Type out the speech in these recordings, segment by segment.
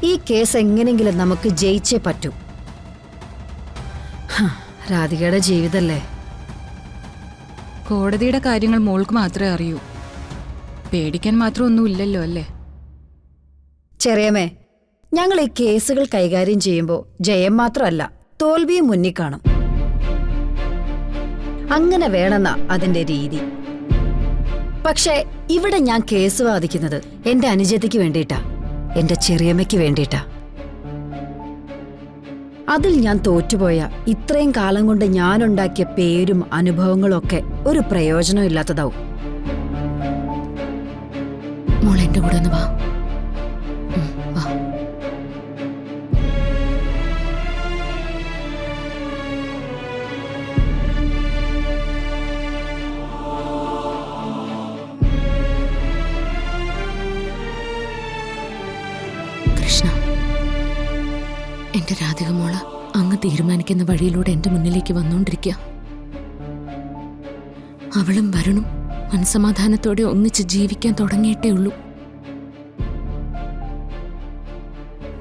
ഈ കേസ് എങ്ങനെങ്കിലും നമുക്ക് ജയിച്ചേ പറ്റൂ. രാധികയുടെ ജീവിതല്ലേ. കോടതിയുടെ കാര്യങ്ങൾ മോൾക്ക് മാത്രമേ അറിയൂ. പേടിക്കാൻ മാത്രം ഒന്നുമില്ലല്ലോ അല്ലേ? ചെറിയമേ, ഞങ്ങൾ ഈ കേസുകൾ കൈകാര്യം ചെയ്യുമ്പോൾ ജയം മാത്രമല്ല തോൽവിയും മുന്നിൽ കാണും. അങ്ങനെ വേണമെന്ന അതിന്റെ രീതി. പക്ഷേ ഇവിടെ ഞാൻ കേസ് വാദിക്കുന്നത് എന്റെ അനുജത്തിക്ക് വേണ്ടിയിട്ടാ, എന്റെ ചെറിയമ്മയ്ക്ക് വേണ്ടിയിട്ടാ. അതിൽ ഞാൻ തോറ്റുപോയ ഇത്രയും കാലം കൊണ്ട് ഞാനുണ്ടാക്കിയ പേരും അനുഭവങ്ങളും ഒക്കെ ഒരു പ്രയോജനമില്ലാത്തതാവും. മോൾ എന്റെ കൂടെ ഒന്ന് വാ. കൃഷ്ണ, എന്റെ രാധിക മോള് അങ്ങ് തീരുമാനിക്കുന്ന വഴിയിലൂടെ എന്റെ മുന്നിലേക്ക് വന്നുകൊണ്ടിരിക്കുക. അവളും വരുണും മനസമാധാനത്തോടെ ഒന്നിച്ച് ജീവിക്കാൻ തുടങ്ങിയിട്ടേ ഉള്ളൂ.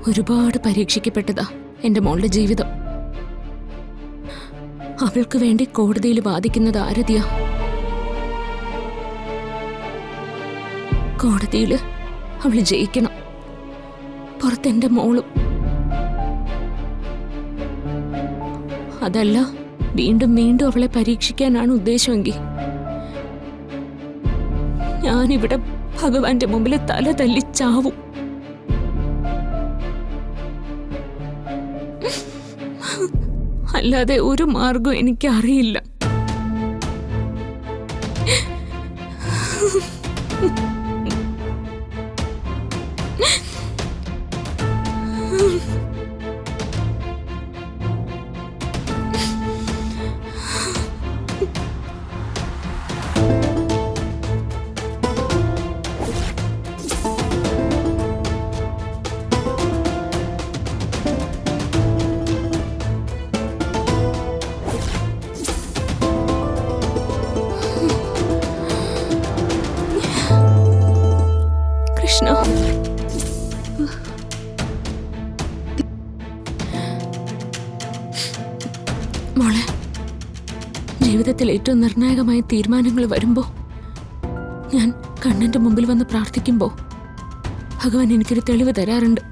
ഒരുപാട് പരീക്ഷിക്കപ്പെട്ടതാ എന്റെ മോളുടെ ജീവിതം. അവൾക്ക് വേണ്ടി കോടതിയിൽ വാദിക്കുന്നത് ആരതിയാ. കോടതിയിൽ അവള് ജയിക്കണം, പുറത്തെന്റെ മോളും. അതല്ല, വീണ്ടും വീണ്ടും അവളെ പരീക്ഷിക്കാനാണ് ഉദ്ദേശമെങ്കിൽ ഞാനിവിടെ ഭഗവാന്റെ മുമ്പിൽ തല തല്ലി ചാവും. അല്ലാതെ ഒരു മാർഗം എനിക്കറിയില്ല. കൃഷ്ണ, മോളെ, ജീവിതത്തിൽ ഏറ്റവും നിർണായകമായ തീരുമാനങ്ങൾ വരുമ്പോ ഞാൻ കണ്ണന്റെ മുമ്പിൽ വന്ന് പ്രാർത്ഥിക്കുമ്പോ ഭഗവാൻ എനിക്കൊരു തെളിവ് തരാറുണ്ട്.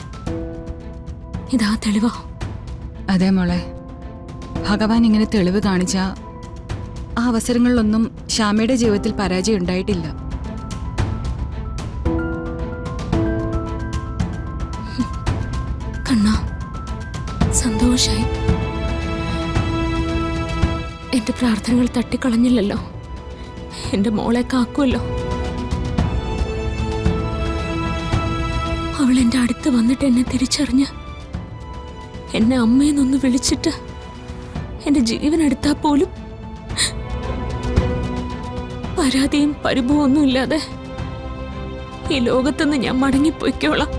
ഇതാ തെളിവാ. അതെ മോളെ, ഭഗവാൻ ഇങ്ങനെ തെളിവ് കാണിച്ച ആ അവസരങ്ങളിലൊന്നും ശ്യാമയുടെ ജീവിതത്തിൽ പരാജയം ഉണ്ടായിട്ടില്ല. കണ്ണാ, സന്തോഷായി. എന്റെ പ്രാർത്ഥനകൾ തട്ടിക്കളഞ്ഞില്ലല്ലോ. എന്റെ മോളെ കാക്കുമല്ലോ. അവൾ എന്റെ അടുത്ത് വന്നിട്ട് എന്നെ തിരിച്ചറിഞ്ഞ് എന്നെ അമ്മയെന്നൊന്ന് വിളിച്ചിട്ട് എന്റെ ജീവൻ എടുത്താൽ പോലും പരാതിയും പരിഭവം ഒന്നുമില്ലാതെ ഈ ലോകത്തുനിന്ന് ഞാൻ മടങ്ങിപ്പോയിക്കോളാം.